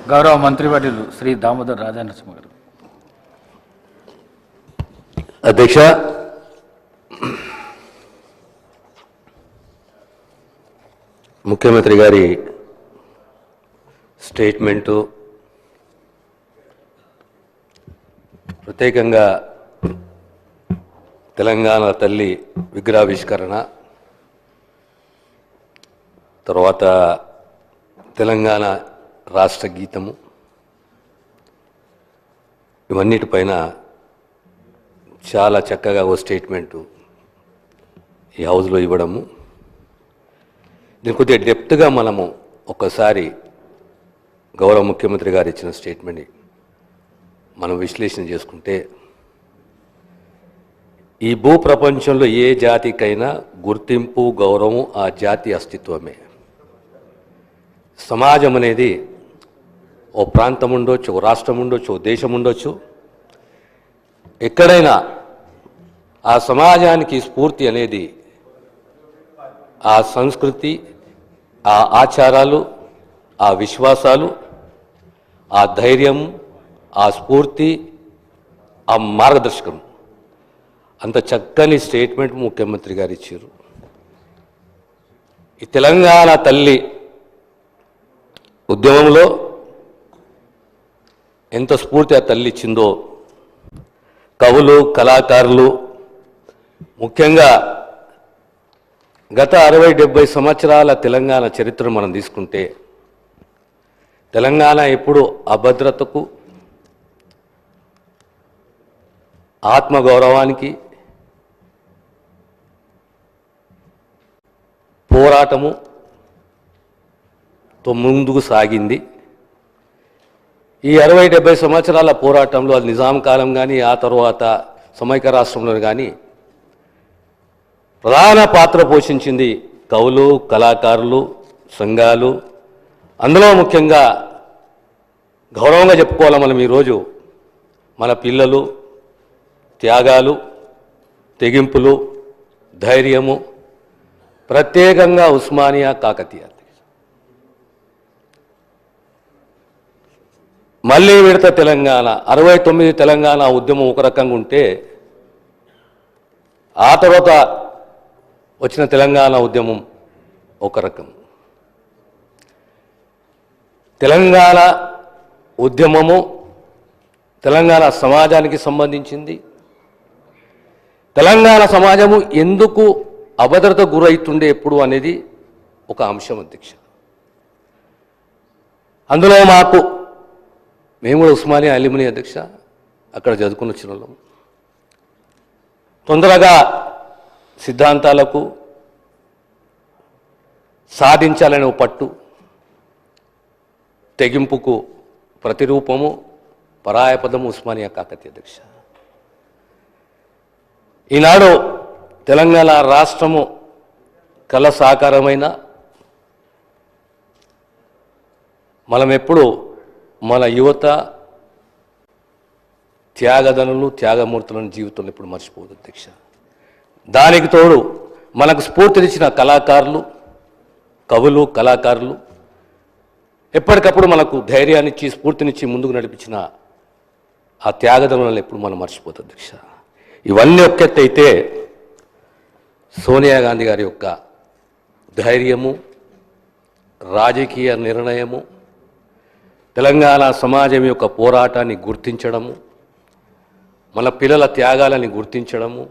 గౌరవ మంత్రివర్యులు శ్రీ దామోదర్ రాజనరసింహ గారు. అధ్యక్ష, ముఖ్యమంత్రి గారి స్టేట్మెంటు ప్రత్యేకంగా తెలంగాణ తల్లి విగ్రహావిష్కరణ, తర్వాత తెలంగాణ రాష్ట్ర గీతము, ఇవన్నిటిపైన చాలా చక్కగా ఓ స్టేట్మెంటు ఈ హౌస్లో ఇవ్వడము, దీని కొద్దిగా డెప్త్గా మనము ఒక్కసారి గౌరవ ముఖ్యమంత్రి గారు ఇచ్చిన స్టేట్మెంట్ని మనం విశ్లేషణ చేసుకుంటే, ఈ భూప్రపంచంలో ఏ జాతికైనా గుర్తింపు గౌరవం ఆ జాతి అస్తిత్వమే. సమాజం అనేది ఓ ప్రాంతం ఉండొచ్చు, ఓ రాష్ట్రం ఉండొచ్చు, ఓ దేశం ఉండొచ్చు. ఎక్కడైనా ఆ సమాజానికి స్ఫూర్తి అనేది ఆ సంస్కృతి, ఆ ఆచారాలు, ఆ విశ్వాసాలు, ఆ ధైర్యం, ఆ స్ఫూర్తి, ఆ మార్గదర్శకం. అంత చక్కని స్టేట్మెంట్ ముఖ్యమంత్రి గారు ఇచ్చారు. ఈ తెలంగాణ తల్లి ఉద్యమంలో ఎంత స్ఫూర్తి ఆ తల్లి ఇచ్చిందో, కవులు, కళాకారులు, ముఖ్యంగా గత 60-70 సంవత్సరాల తెలంగాణ చరిత్రను మనం తీసుకుంటే, తెలంగాణ ఎప్పుడు అభద్రతకు, ఆత్మగౌరవానికి, పోరాటముతో ముందుకు సాగింది. ఈ 60-70 సంవత్సరాల పోరాటంలో అది నిజాం కాలం కానీ, ఆ తర్వాత సమైక్య రాష్ట్రంలో కానీ ప్రధాన పాత్ర పోషించింది కవులు, కళాకారులు, సంఘాలు. అందులో ముఖ్యంగా గౌరవంగా చెప్పుకోవాలి మనం ఈరోజు మన పిల్లలు త్యాగాలు, తెగింపులు, ధైర్యము, ప్రత్యేకంగా ఉస్మానియా, కాకతీయ. మళ్ళీ విడత తెలంగాణ 69 తెలంగాణ ఉద్యమం ఒక రకంగా ఉంటే, ఆ తర్వాత వచ్చిన తెలంగాణ ఉద్యమం ఒక రకం. తెలంగాణ ఉద్యమము తెలంగాణ సమాజానికి సంబంధించింది. తెలంగాణ సమాజము ఎందుకు అభద్రత గురవుతుండే ఎప్పుడు అనేది ఒక అంశం అధ్యక్ష. అందులో మేము కూడా ఉస్మానియా అల్యూమిని అధ్యక్ష, అక్కడ చదువుకుని వచ్చిన వాళ్ళం. తొందరగా సిద్ధాంతాలకు సాధించాలనే పట్టు, తెగింపుకు ప్రతిరూపము, పరాయపదము ఉస్మానియా కాకతీయ అధ్యక్ష. ఈనాడు తెలంగాణ రాష్ట్రము కళ సాకారమైన మనం ఎప్పుడు మన యువత త్యాగదనులు, త్యాగమూర్తులను జీవితంలో ఎప్పుడు మర్చిపోదు అధ్యక్ష. దానికి తోడు మనకు స్ఫూర్తినిచ్చిన కళాకారులు, కవులు, కళాకారులు, ఎప్పటికప్పుడు మనకు ధైర్యాన్నిచ్చి స్ఫూర్తినిచ్చి ముందుకు నడిపించిన ఆ త్యాగదనులను ఎప్పుడు మనం మర్చిపోదు అధ్యక్ష. ఇవన్నీ ఒక్కెత్తైతే సోనియా గాంధీ గారి యొక్క ధైర్యము, రాజకీయ నిర్ణయము, తెలంగాణ సమాజం యొక్క పోరాటాన్ని గుర్తించడము, మన పిల్లల త్యాగాలని గుర్తించడము,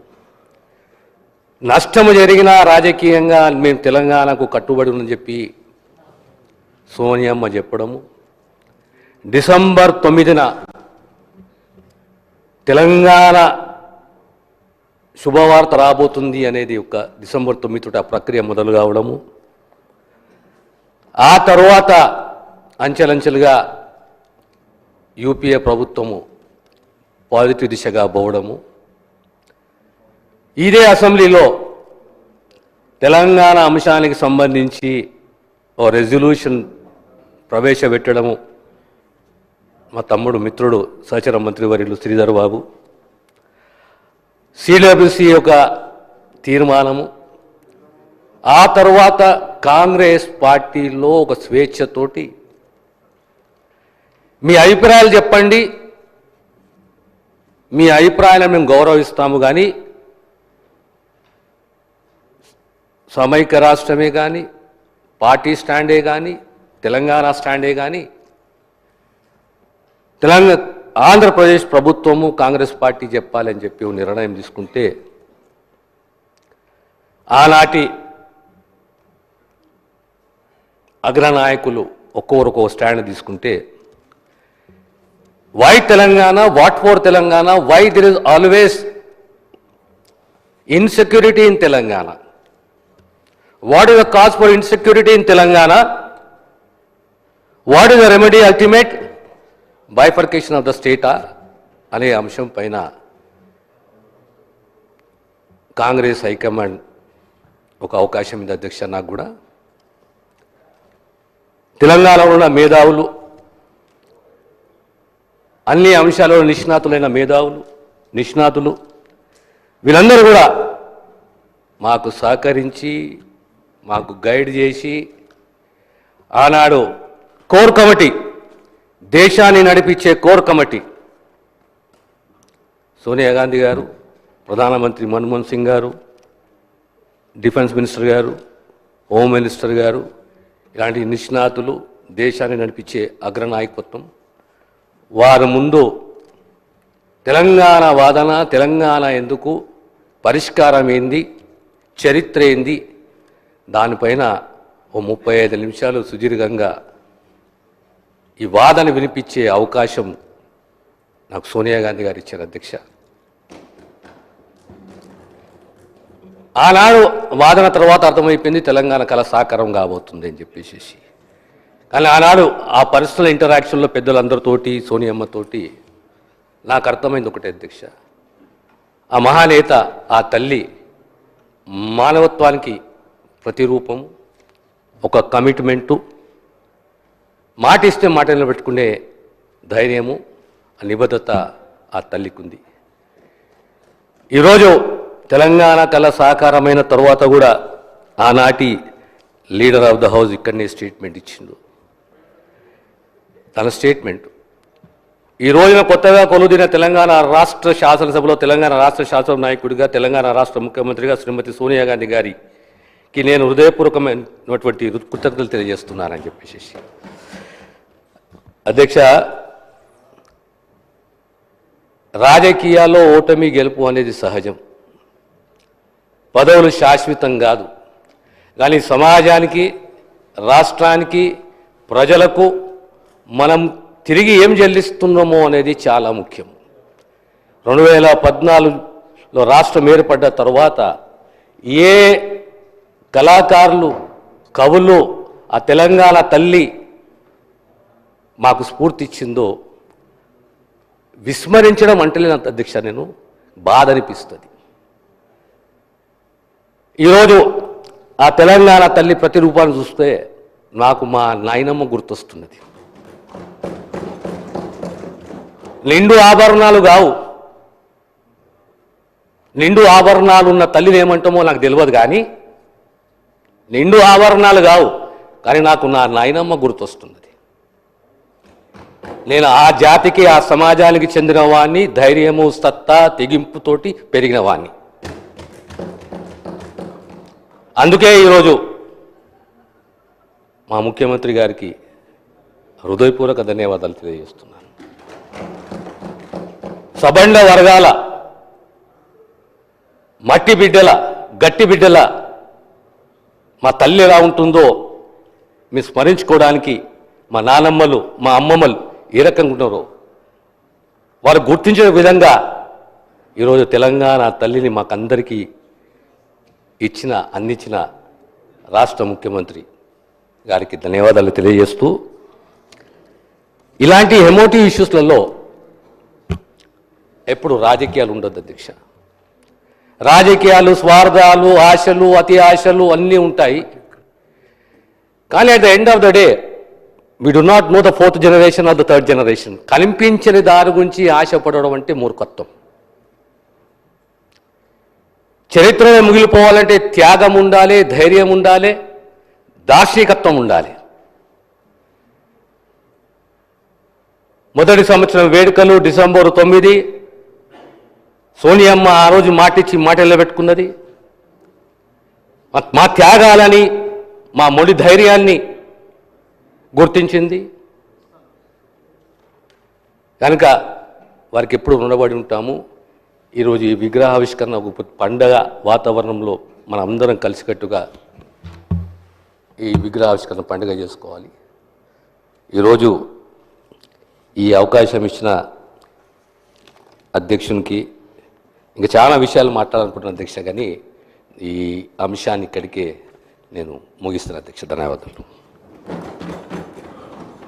నష్టము జరిగినా రాజకీయంగా మేము తెలంగాణకు కట్టుబడి ఉందని చెప్పి సోనియమ్మ చెప్పడము, డిసెంబర్ 9న తెలంగాణ శుభవార్త రాబోతుంది అనేది ఒక డిసెంబర్ 9 ఆ ప్రక్రియ మొదలు కావడము, ఆ తర్వాత అంచెలంచెలుగా యూపీఏ ప్రభుత్వము పాజిటివ్ దిశగా పోవడము, ఇదే అసెంబ్లీలో తెలంగాణ అంశానికి సంబంధించి ఓ రెజల్యూషన్ ప్రవేశపెట్టడము, మా తమ్ముడు మిత్రుడు సహచర మంత్రివర్యులు శ్రీధర్ బాబు, సిడబ్ల్యూసీ యొక్క తీర్మానము, ఆ తర్వాత కాంగ్రెస్ పార్టీలో ఒక స్వేచ్ఛతోటి మీ అభిప్రాయాలు చెప్పండి, మీ అభిప్రాయాలను మేము గౌరవిస్తాము. కానీ సమైక్య రాష్ట్రమే కానీ, పార్టీ స్టాండే కానీ, తెలంగాణ స్టాండే కానీ, ఆంధ్రప్రదేశ్ ప్రభుత్వము కాంగ్రెస్ పార్టీ చెప్పాలని చెప్పి నిర్ణయం తీసుకుంటే, ఆనాటి అగ్రనాయకులు ఒక్కొక్కరు స్టాండ్ తీసుకుంటే, why Telangana, what for Telangana, why there is always insecurity in Telangana, what is the cause for insecurity in Telangana, what is the remedy ultimate, bifurcation of the స్టేటా అనే అంశం పైన కాంగ్రెస్ హైకమాండ్ ఒక అవకాశం ఉంది అధ్యక్ష. నాకు కూడా తెలంగాణలో ఉన్న మేధావులు, అన్ని అంశాలలో నిష్ణాతులైన మేధావులు, నిష్ణాతులు వీళ్ళందరూ కూడా మాకు సహకరించి, మాకు గైడ్ చేసి, ఆనాడు కోర్ కమిటీ, దేశాన్ని నడిపించే కోర్ కమిటీ సోనియా గాంధీ గారు, ప్రధానమంత్రి మన్మోహన్ సింగ్ గారు, డిఫెన్స్ మినిస్టర్ గారు, హోమ్ మినిస్టర్ గారు, ఇలాంటి నిష్ణాతులు, దేశాన్ని నడిపించే అగ్రనాయకత్వం, వారి ముందు తెలంగాణ వాదన, తెలంగాణ ఎందుకు, పరిష్కారం ఏంది, చరిత్ర ఏంది, దానిపైన ఓ 35 నిమిషాలు సుదీర్ఘంగా ఈ వాదన వినిపించే అవకాశం నాకు సోనియా గాంధీ గారు ఇచ్చారు అధ్యక్ష. ఆనాడు వాదన తర్వాత అర్థమైపోయింది తెలంగాణ కళ సాకారం కాబోతుంది అని చెప్పేసి. కానీ ఆనాడు ఆ పర్సనల్ ఇంటరాక్షన్లో పెద్దలందరితోటి, సోనియమ్మతోటి నాకు అర్థమైంది ఒకటే అధ్యక్ష, ఆ మహానేత, ఆ తల్లి మానవత్వానికి ప్రతిరూపం, ఒక కమిట్మెంటు, మాట ఇస్తే మాట నిలబెట్టుకునే ధైర్యము, ఆ నిబద్ధత ఆ తల్లికి ఉంది. ఈరోజు తెలంగాణ కళ సాకారమైన తర్వాత కూడా ఆనాటి లీడర్ ఆఫ్ ద హౌస్ ఇక్కడనే స్టేట్మెంట్ ఇచ్చిండు. తన స్టేట్మెంట్ ఈ రోజున కొత్తగా కొలుదిన తెలంగాణ రాష్ట్ర శాసనసభలో తెలంగాణ రాష్ట్ర శాసన నాయకుడిగా, తెలంగాణ రాష్ట్ర ముఖ్యమంత్రిగా శ్రీమతి సోనియా గాంధీ గారికి నేను హృదయపూర్వకమైనటువంటి కృతజ్ఞతలు తెలియజేస్తున్నానని చెప్పేసి. అధ్యక్ష, రాజకీయాల్లో ఓటమి గెలుపు అనేది సహజం, పదవులు శాశ్వతం కాదు. కానీ సమాజానికి, రాష్ట్రానికి, ప్రజలకు మనం తిరిగి ఏం చెల్లిస్తున్నామో అనేది చాలా ముఖ్యం. 2014లో రాష్ట్రం ఏర్పడ్డ తర్వాత ఏ కళాకారులు, కవులు ఆ తెలంగాణ తల్లి మాకు స్ఫూర్తి ఇచ్చిందో విస్మరించడం అంటలేనంత అధ్యక్ష, నేను బాధ అనిపిస్తుంది. ఈరోజు ఆ తెలంగాణ తల్లి ప్రతిరూపాన్ని చూస్తే నాకు మా నాయనమ్మ గుర్తొస్తున్నది. నిండు ఆభరణాలు కావు, నిండు ఆభరణాలు ఉన్న తల్లిని ఏమంటామో నాకు తెలియదు, కానీ నిండు ఆభరణాలు కావు, కానీ నాకు నా నాయనమ్మ గుర్తొస్తున్నది. నేను ఆ జాతికి, ఆ సమాజానికి చెందిన వాడిని, ధైర్యము, సత్తా, తెగింపుతోటి పెరిగిన వాడిని. అందుకే ఈరోజు మా ముఖ్యమంత్రి గారికి హృదయపూర్వక ధన్యవాదాలు తెలియజేస్తున్నాను. సబండ వర్గాల, మట్టి బిడ్డల, గట్టి బిడ్డల మా తల్లి ఎలా ఉంటుందో మీరు స్మరించుకోవడానికి మా నానమ్మలు, మా అమ్మమ్మలు ఏ రకంగా ఉన్నారో వారు గుర్తించిన విధంగా ఈరోజు తెలంగాణ తల్లిని మాకందరికీ అందించిన రాష్ట్ర ముఖ్యమంత్రి గారికి ధన్యవాదాలు తెలియజేస్తూ, ఇలాంటి ఎమోటివ్ ఇష్యూస్లలో ఎప్పుడు రాజకీయాలు ఉండదు అధ్యక్ష. రాజకీయాలు, స్వార్థాలు, ఆశలు, అతి ఆశలు అన్నీ ఉంటాయి. కానీ at the end of the day we do not know the 4th generation or the 3rd generation. కనిపించని దారి గురించి ఆశపడడం అంటే మూర్ఖత్వం. చరిత్రలో మిగిలిపోవాలంటే త్యాగం ఉండాలి, ధైర్యం ఉండాలి, దార్శనికత్వం ఉండాలి. మొదటి సంవత్సరం వేడుకలు డిసెంబర్ 9. సోనియమ్మ ఆ రోజు మాటిచ్చి మాట నిలబెట్టుకున్నది. మా త్యాగాలని, మా మొండి ధైర్యాన్ని గుర్తించింది. కనుక వారికి ఎప్పుడు రుణపడి ఉంటాము. ఈరోజు ఈ విగ్రహావిష్కరణ ఒక పండగ వాతావరణంలో మనం అందరం కలిసికట్టుగా ఈ విగ్రహావిష్కరణ పండుగ చేసుకోవాలి. ఈరోజు ఈ అవకాశం ఇచ్చిన అధ్యక్షునికి ఇంకా చాలా విషయాలు మాట్లాడాలనుకుంటున్నాను అధ్యక్ష, కానీ ఈ అంశాన్ని ఇక్కడికే నేను ముగిస్తున్నాను అధ్యక్ష. ధన్యవాదాలు.